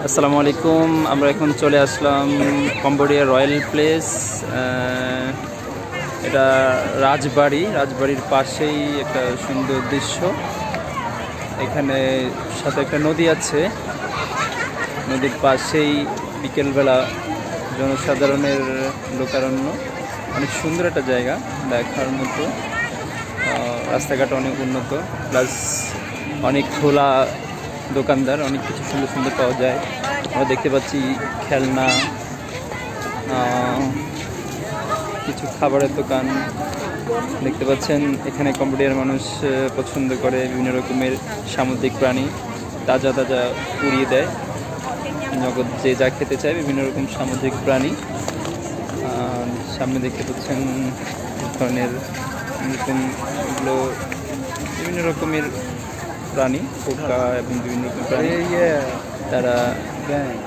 আসসালামু আলাইকুম। আমরা এখন চলে আসলাম কম্বোডিয়া রয়্যাল প্লেস। এটা রাজবাড়ির পাশেই একটা সুন্দর দৃশ্য। এখানে সাথে একটা নদী আছে, নদীর পাশেই বিকেলবেলা জনসাধারণের লোকারণ্য। অনেক সুন্দর একটা জায়গা দেখার মতো। রাস্তাঘাট অনেক উন্নত, প্লাস অনেক খোলা দোকানদার, অনেক কিছু সুন্দর সুন্দর পাওয়া যায়। আমরা দেখতে পাচ্ছি খেলনা, কিছু খাবারের দোকান দেখতে পাচ্ছেন। এখানে কম্বোডিয়ার মানুষ পছন্দ করে বিভিন্ন রকমের সামুদ্রিক প্রাণী, তাজা তাজা পুড়িয়ে দেয়। নগদ যে যা খেতে চায়, বিভিন্ন রকম সামুদ্রিক প্রাণী। সামনে দেখতে পাচ্ছেন ধরনের এগুলো বিভিন্ন রকমের প্রাণী, পোকা এবং বিভিন্ন রকম প্রাণী। তারা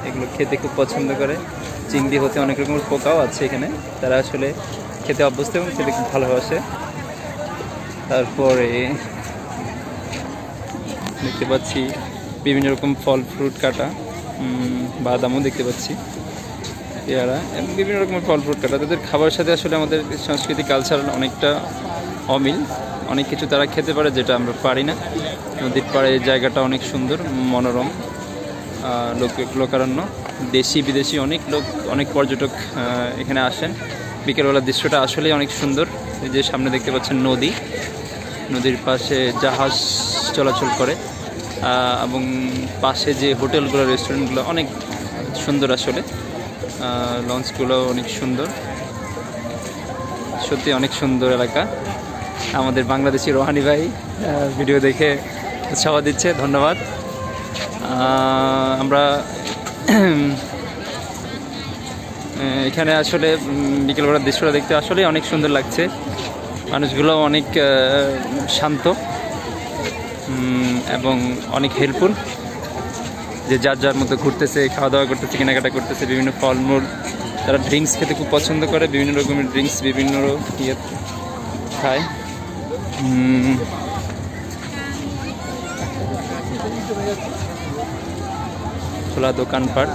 এগুলো খেতে খুব পছন্দ করে। চিংড়ি হতে অনেক রকমের পোকাও আছে এখানে, তারা আসলে খেতে অভ্যস্ত এবং খেতে খুব ভালোবাসে। তারপরে দেখতে পাচ্ছি বিভিন্ন রকম ফল ফ্রুট কাটা, বাদামও দেখতে পাচ্ছি, পেয়ারা এবং বিভিন্ন রকমের ফল ফ্রুট কাটা। তাদের খাবারের সাথে আসলে আমাদের সংস্কৃতি কালচারাল অনেকটা অমিল। অনেক কিছু তারা খেতে পারে যেটা আমরা পারি না। নদীর পাড়ে জায়গাটা অনেক সুন্দর, মনোরম, লোকারণ্য। দেশি বিদেশি অনেক পর্যটক এখানে আসেন। বিকেলবেলার দৃশ্যটা আসলেই অনেক সুন্দর। এই যে সামনে দেখতে পাচ্ছেন নদীর পাশে জাহাজ চলাচল করে, এবং পাশে যে হোটেলগুলো, রেস্টুরেন্টগুলো অনেক সুন্দর আসলে। লঞ্চগুলো অনেক সুন্দর, সত্যি অনেক সুন্দর এলাকা। আমাদের বাংলাদেশি রোহানি ভাই ভিডিও দেখে উৎসাহ দিচ্ছে, ধন্যবাদ। আমরা এখানে আসলে বিকেলবেলার দৃশ্যটা দেখতে আসলেই অনেক সুন্দর লাগছে। মানুষগুলো অনেক শান্ত এবং অনেক হেল্পফুল, যে যার মতো ঘুরতেছে, খাওয়া দাওয়া করতেছে, কেনাকাটা করতেছে, বিভিন্ন ফলমূল। তারা ড্রিঙ্কস খেতে খুব পছন্দ করে, বিভিন্ন রকমের ড্রিঙ্কস বিভিন্ন ইয়ে খায়। খোলা দোকানপাট।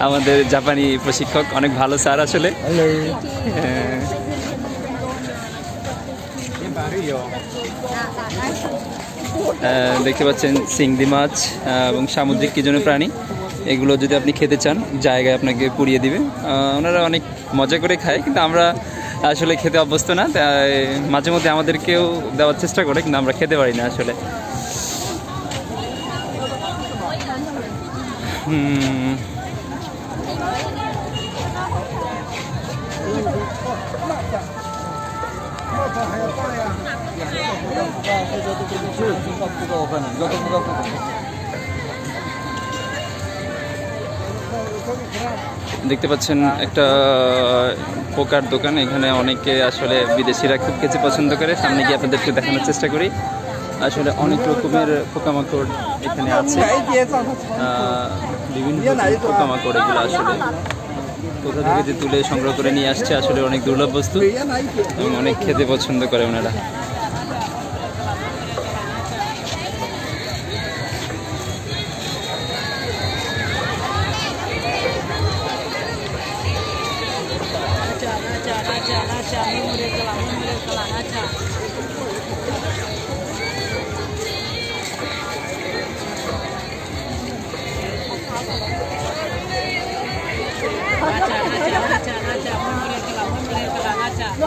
আমাদের জাপানি প্রশিক্ষক অনেক ভালো স্যার আসলে। দেখতে পাচ্ছেন চিংড়ি মাছ এবং সামুদ্রিক কি জন্য প্রাণী, এগুলো যদি আপনি খেতে চান জায়গায় আপনাকে পুড়িয়ে দিবে। ওনারা অনেক মজা করে খায়, কিন্তু আমরা আসলে খেতে অভ্যস্ত না। মাঝে মধ্যে আমাদেরকেও দেওয়ার চেষ্টা করে, কিন্তু আমরা খেতে পারি না আসলে। দেখতে পাচ্ছেন একটা পোকার দোকান। এখানে অনেকে আসলে বিদেশিরা খুব খেতে পছন্দ করে। সামনে গিয়ে আপনাদেরকে দেখানোর চেষ্টা করি। আসলে অনেক রকমের পোকামাকড় এখানে আছে, বিভিন্ন পোকামাকড়। এগুলো আসলে কোথা থেকে যে তুলে সংগ্রহ করে নিয়ে আসছে, আসলে অনেক দুর্লভ বস্তু এবং অনেক খেতে পছন্দ করে ওনারা। Acha,